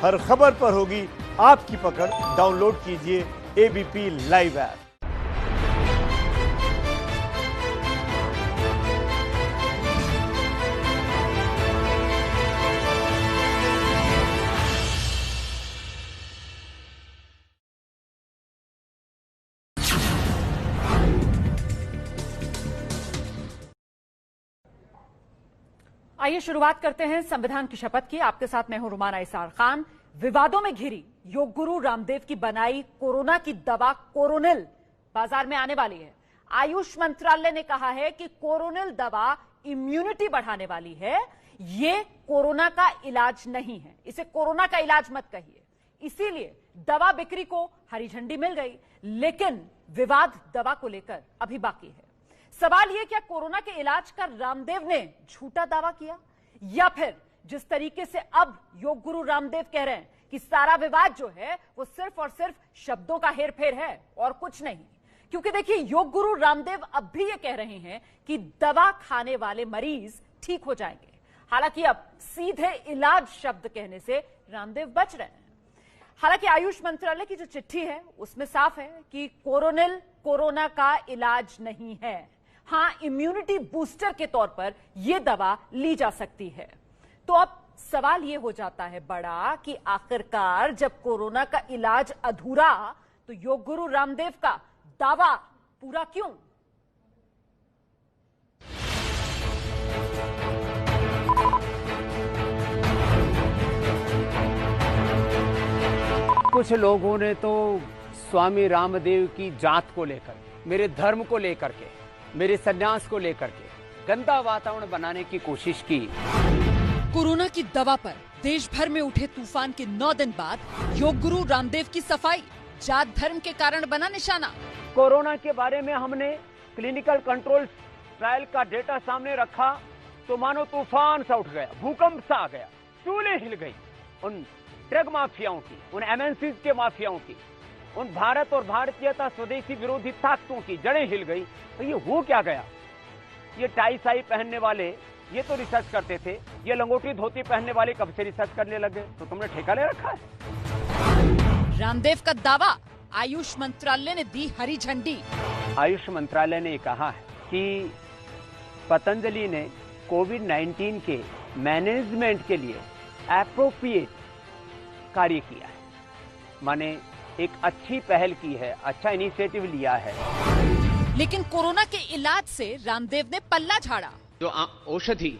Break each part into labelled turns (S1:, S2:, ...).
S1: हर खबर पर होगी आपकी पकड़। डाउनलोड कीजिए एबीपी लाइव ऐप।
S2: आइए शुरुआत करते हैं संविधान की शपथ की। आपके साथ मैं हूं रुमाना इसार खान। विवादों में घिरी योग गुरु रामदेव की बनाई कोरोना की दवा कोरोनिल बाजार में आने वाली है। आयुष मंत्रालय ने कहा है कि कोरोनिल दवा इम्यूनिटी बढ़ाने वाली है, ये कोरोना का इलाज नहीं है। इसे कोरोना का इलाज मत कहिए। इसीलिए दवा बिक्री को हरी झंडी मिल गई, लेकिन विवाद दवा को लेकर अभी बाकी है। सवाल यह, क्या कोरोना के इलाज का रामदेव ने झूठा दावा किया, या फिर जिस तरीके से अब योग गुरु रामदेव कह रहे हैं कि सारा विवाद जो है वो सिर्फ और सिर्फ शब्दों का हेरफेर है और कुछ नहीं। क्योंकि देखिए, योग गुरु रामदेव अब भी ये कह रहे हैं कि दवा खाने वाले मरीज ठीक हो जाएंगे। हालांकि अब सीधे इलाज शब्द कहने से रामदेव बच रहे हैं। हालांकि आयुष मंत्रालय की जो चिट्ठी है उसमें साफ है कि कोरोनिल कोरोना का इलाज नहीं है। हां, इम्यूनिटी बूस्टर के तौर पर यह दवा ली जा सकती है। तो अब सवाल यह हो जाता है बड़ा कि आखिरकार जब कोरोना का इलाज अधूरा, तो योग गुरु रामदेव का दावा पूरा क्यों?
S3: कुछ लोगों ने तो स्वामी रामदेव की जात को लेकर, मेरे धर्म को लेकर के, मेरे सन्यास को लेकर के गंदा वातावरण बनाने की कोशिश की।
S2: कोरोना की दवा पर देश भर में उठे तूफान के 9 दिन बाद योग गुरु रामदेव की सफाई, जात धर्म के कारण बना निशाना।
S3: कोरोना के बारे में हमने क्लिनिकल कंट्रोल ट्रायल का डेटा सामने रखा तो मानो तूफान सा उठ गया, भूकंप सा आ गया, चूल्हे हिल गई। उन ड्रग माफियाओं की, उन एमएनसीज के माफियाओं की, उन भारत और भारतीयता स्वदेशी विरोधी ताकतों की जड़ें हिल गई। तो ये हो क्या गया? ये टाई साई पहनने वाले ये तो रिसर्च करते थे, ये लंगोटी धोती पहनने वाले कब से रिसर्च करने लगे? तो तुमने ठेका ले रखा है।
S2: रामदेव का दावा, आयुष मंत्रालय ने दी हरी झंडी।
S3: आयुष मंत्रालय ने कहा है कि पतंजलि ने कोविड-19 के मैनेजमेंट के लिए एप्रोप्रिएट कार्य किया है, माने एक अच्छी पहल की है, अच्छा इनिशिएटिव लिया है।
S2: लेकिन कोरोना के इलाज से रामदेव ने पल्ला झाड़ा।
S4: जो औषधि,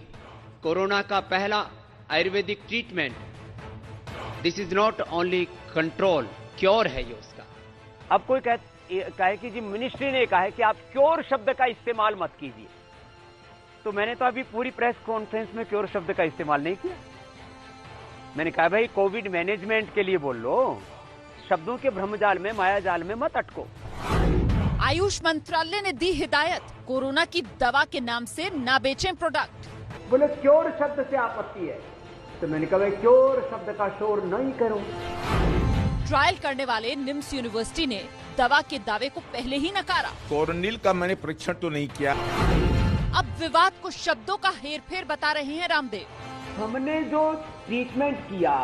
S4: कोरोना का पहला Ayurvedic treatment, this is not only control, cure है ये उसका।
S3: अब कोई कहे कि जी मिनिस्ट्री ने कहा है कि आप क्योर शब्द का इस्तेमाल मत कीजिए, तो मैंने तो अभी पूरी प्रेस कॉन्फ्रेंस में क्योर शब्द का इस्तेमाल नहीं किया। मैंने कहा भाई कोविड मैनेजमेंट के लिए बोल लो, शब्दों के भ्रमजाल में, मायाजाल में मत अटको।
S2: आयुष मंत्रालय ने दी हिदायत, कोरोना की दवा के नाम से ना बेचें प्रोडक्ट।
S3: बोले क्योर शब्द से आपत्ति है, तो मैंने कहा भाई क्योर शब्द का शोर नहीं करो।
S2: ट्रायल करने वाले निम्स यूनिवर्सिटी ने दवा के दावे को पहले ही नकारा।
S5: कोरोनिल का मैंने परीक्षण तो नहीं किया।
S2: अब विवाद को शब्दों का हेरफेर बता रहे हैं रामदेव।
S3: हमने जो ट्रीटमेंट किया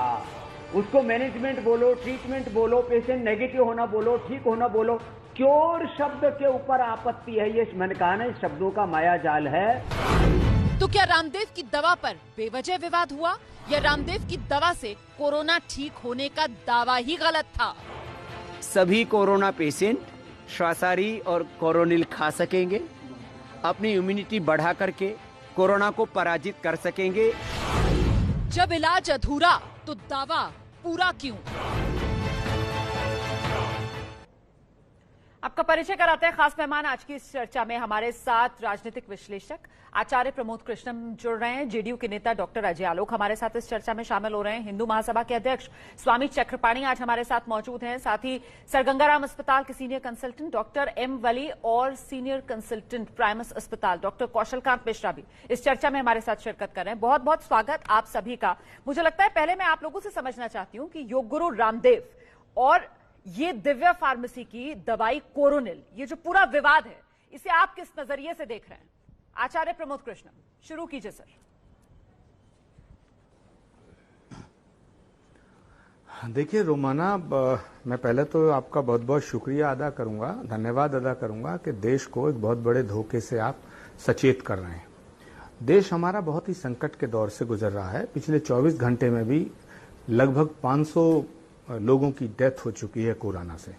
S3: उसको मैनेजमेंट बोलो, ट्रीटमेंट बोलो, पेशेंट नेगेटिव होना बोलो, ठीक होना बोलो, क्योर शब्द के ऊपर आपत्ति है। ये मैंने कहा ना, इस शब्दों का मायाजाल है।
S2: तो क्या रामदेव की दवा पर बेवजह विवाद हुआ, या रामदेव की दवा से कोरोना ठीक होने का दावा ही गलत था?
S6: सभी कोरोना पेशेंट श्वासारी और कोरोनिल खा सकेंगे, अपनी इम्यूनिटी बढ़ा करके कोरोना को पराजित कर सकेंगे।
S2: जब इलाज अधूरा तो दावा पूरा क्यों? आपका परिचय कराते हैं खास मेहमान आज की इस चर्चा में। हमारे साथ राजनीतिक विश्लेषक आचार्य प्रमोद कृष्णम जुड़ रहे हैं। जेडीयू के नेता डॉक्टर अजय आलोक हमारे साथ इस चर्चा में शामिल हो रहे हैं। हिंदू महासभा के अध्यक्ष स्वामी चक्रपाणी आज हमारे साथ मौजूद हैं। साथ ही सर गंगाराम अस्पताल के सीनियर कंसल्टेंट डॉक्टर एम वली और सीनियर कंसल्टेंट प्राइमस अस्पताल डॉक्टर कौशलकांत मिश्रा भी इस चर्चा में हमारे साथ शिरकत कर रहे हैं। बहुत बहुत स्वागत आप सभी का। मुझे लगता है पहले मैं आप लोगों से समझना चाहती हूं कि योग गुरु रामदेव और ये दिव्या फार्मेसी की दवाई कोरोनिल, ये जो पूरा विवाद है, इसे आप किस नजरिए से देख रहे हैं? आचार्य प्रमोद कृष्णम, शुरू कीजिए सर।
S5: देखिए रोमाना, मैं पहले तो आपका बहुत बहुत शुक्रिया अदा करूंगा, धन्यवाद अदा करूंगा कि देश को एक बहुत बड़े धोखे से आप सचेत कर रहे हैं। देश हमारा बहुत ही संकट के दौर से गुजर रहा है। पिछले 24 घंटे में भी लगभग 500 लोगों की डेथ हो चुकी है कोरोना से।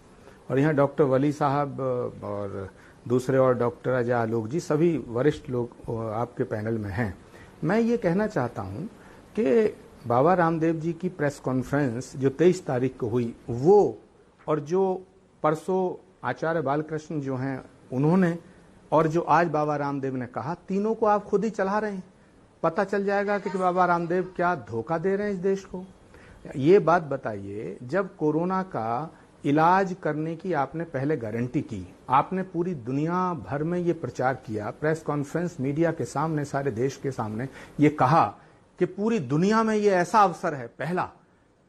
S5: और यहाँ डॉक्टर वली साहब और दूसरे और डॉक्टर अजय आलोक जी, सभी वरिष्ठ लोग आपके पैनल में हैं। मैं ये कहना चाहता हूँ कि बाबा रामदेव जी की प्रेस कॉन्फ्रेंस जो 23 तारीख को हुई, वो और जो परसों आचार्य बालकृष्ण जो हैं उन्होंने, और जो आज बाबा रामदेव ने कहा, तीनों को आप खुद ही चला रहे हैं। पता चल जाएगा कि बाबा रामदेव क्या धोखा दे रहे हैं इस देश को। ये बात बताइए, जब कोरोना का इलाज करने की आपने पहले गारंटी की, आपने पूरी दुनिया भर में ये प्रचार किया, प्रेस कॉन्फ्रेंस मीडिया के सामने, सारे देश के सामने ये कहा कि पूरी दुनिया में ये ऐसा अवसर है पहला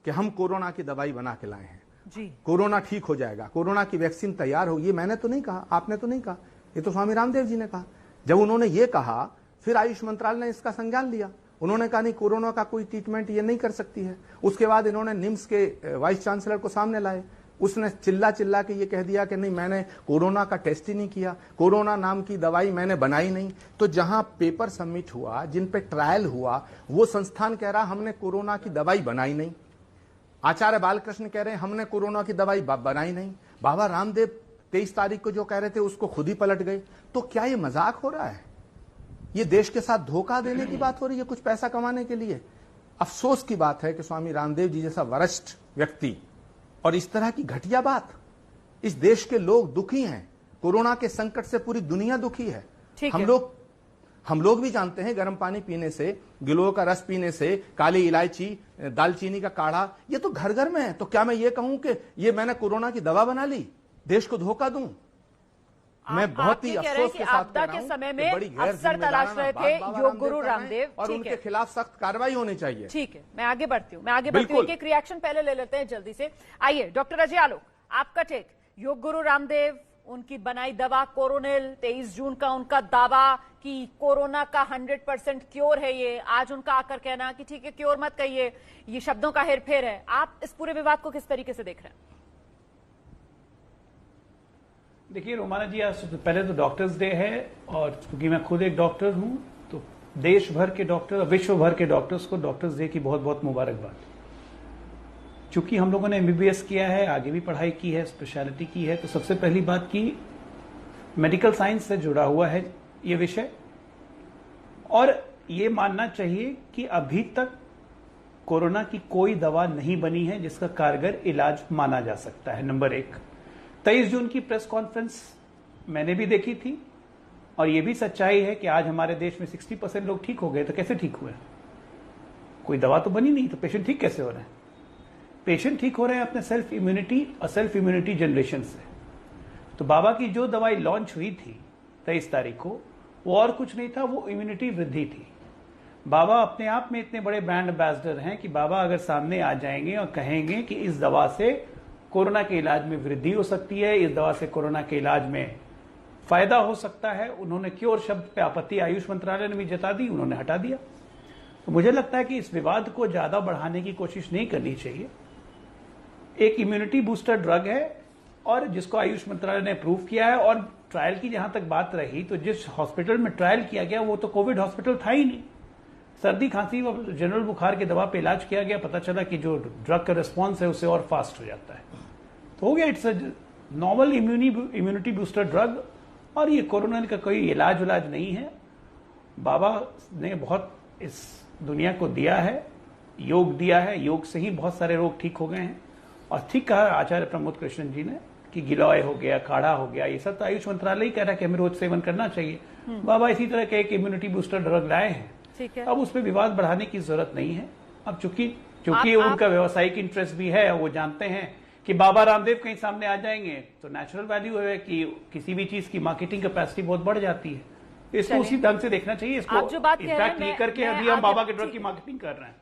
S5: कि हम कोरोना की दवाई बना के लाए हैं
S2: जी,
S5: कोरोना ठीक हो जाएगा, कोरोना की वैक्सीन तैयार होगी। ये मैंने तो नहीं कहा, आपने तो नहीं कहा, ये तो स्वामी रामदेव जी ने कहा। जब उन्होंने ये कहा, फिर आयुष मंत्रालय ने इसका संज्ञान लिया। उन्होंने कहा नहीं, कोरोना का कोई ट्रीटमेंट ये नहीं कर सकती है। उसके बाद इन्होंने निम्स के वाइस चांसलर को सामने लाए, उसने चिल्ला चिल्ला के ये कह दिया कि नहीं, मैंने कोरोना का टेस्ट ही नहीं किया, कोरोना नाम की दवाई मैंने बनाई नहीं। तो जहां पेपर सबमिट हुआ, जिन पे ट्रायल हुआ, वो संस्थान कह रहा हमने कोरोना की दवाई बनाई नहीं। आचार्य बालकृष्ण कह रहे हैं हमने कोरोना की दवाई बनाई नहीं। बाबा रामदेव 23 तारीख को जो कह रहे थे उसको खुद ही पलट गए। तो क्या ये मजाक हो रहा है? ये देश के साथ धोखा देने की बात हो रही है कुछ पैसा कमाने के लिए। अफसोस की बात है कि स्वामी रामदेव जी जैसा वरिष्ठ व्यक्ति और इस तरह की घटिया बात, इस देश के लोग दुखी हैं। कोरोना के संकट से पूरी दुनिया दुखी है। हम लोग भी जानते हैं, गर्म पानी पीने से, गिलोय का रस पीने से, काली इलायची, दालचीनी का काढ़ा, ये तो घर घर में है। तो क्या मैं ये कहूं कि ये मैंने कोरोना की दवा बना ली, देश को धोखा दूं? मैं बहुत ही अफसोस के साथ
S2: आपदा के समय में अफसर तलाश रहे थे योग गुरु रामदेव,
S5: और उनके खिलाफ सख्त कार्रवाई होनी चाहिए।
S2: ठीक है, मैं आगे बढ़ती हूँ, एक रिएक्शन पहले ले लेते हैं जल्दी से। आइए डॉक्टर अजय आलोक, आपका टेक। योग गुरु रामदेव, उनकी बनाई दवा कोरोनिल, 23 जून का उनका दावा कि कोरोना का 100% क्योर है। ये आज उनका आकर कहना कि ठीक है क्योर मत कहिए, ये शब्दों का हेरफेर है। आप इस पूरे विवाद को किस तरीके से देख रहे हैं?
S7: देखिए रोमाना जी, आज पहले तो डॉक्टर्स डे है, और क्योंकि मैं खुद एक डॉक्टर हूं तो देश भर के डॉक्टर और विश्व भर के डॉक्टर्स को डॉक्टर्स डे की बहुत बहुत मुबारकबाद। चूंकि हम लोगों ने एमबीबीएस किया है, आगे भी पढ़ाई की है, स्पेशलिटी की है, तो सबसे पहली बात की मेडिकल साइंस से जुड़ा हुआ है ये विषय। और ये मानना चाहिए कि अभी तक कोरोना की कोई दवा नहीं बनी है जिसका कारगर इलाज माना जा सकता है। नंबर 1, 23 जून की प्रेस कॉन्फ्रेंस मैंने भी देखी थी, और यह भी सच्चाई है कि आज हमारे देश में 60% लोग ठीक हो गए। तो कैसे ठीक हुए? कोई दवा तो बनी नहीं, तो पेशेंट ठीक कैसे हो रहे हैं? पेशेंट ठीक हो रहे हैं अपने सेल्फ इम्यूनिटी और सेल्फ इम्यूनिटी जनरेशन से। तो बाबा की जो दवाई लॉन्च हुई थी 23 तारीख को, वो और कुछ नहीं था, वो इम्यूनिटी वृद्धि थी। बाबा अपने आप में इतने बड़े ब्रांड एम्बेसडर हैं कि बाबा अगर सामने आ जाएंगे और कहेंगे कि इस दवा से कोरोना के इलाज में वृद्धि हो सकती है, इस दवा से कोरोना के इलाज में फायदा हो सकता है। उन्होंने क्योर शब्द पे आपत्ति आयुष मंत्रालय ने भी जता दी, उन्होंने हटा दिया। तो मुझे लगता है कि इस विवाद को ज्यादा बढ़ाने की कोशिश नहीं करनी चाहिए। एक इम्यूनिटी बूस्टर ड्रग है और जिसको आयुष मंत्रालय ने अप्रूव किया है। और ट्रायल की जहां तक बात रही, तो जिस हॉस्पिटल में ट्रायल किया गया वो तो कोविड हॉस्पिटल था ही नहीं। सर्दी खांसी व जनरल बुखार के दवा पे इलाज किया गया, पता चला कि जो ड्रग का रिस्पॉन्स है उससे और फास्ट हो जाता है। तो हो गया, it's a novel immunity booster drug, और ये कोरोना का कोई इलाज नहीं है। बाबा ने बहुत इस दुनिया को दिया है, योग दिया है, योग से ही बहुत सारे रोग ठीक हो गए हैं। और ठीक कहा आचार्य प्रमोद कृष्णन जी ने कि गिलोय हो गया, काढ़ा हो गया, ये सब तो आयुष मंत्रालय ही कह रहा है कि हमें रोज सेवन करना चाहिए। बाबा इसी तरह के एक इम्यूनिटी बूस्टर ड्रग लाए हैं। अब उसमें विवाद बढ़ाने की जरूरत नहीं है। अब चूंकि उनका व्यवसायिक इंटरेस्ट भी है, वो जानते हैं कि बाबा रामदेव कहीं सामने आ जाएंगे तो नेचुरल वैल्यू है कि किसी भी चीज की मार्केटिंग कैपेसिटी बहुत बढ़ जाती है। इसको उसी ढंग से देखना चाहिए। इसको इम्पैक्ट लेकर के अभी हम बाबा के ड्रग की मार्केटिंग कर रहे हैं।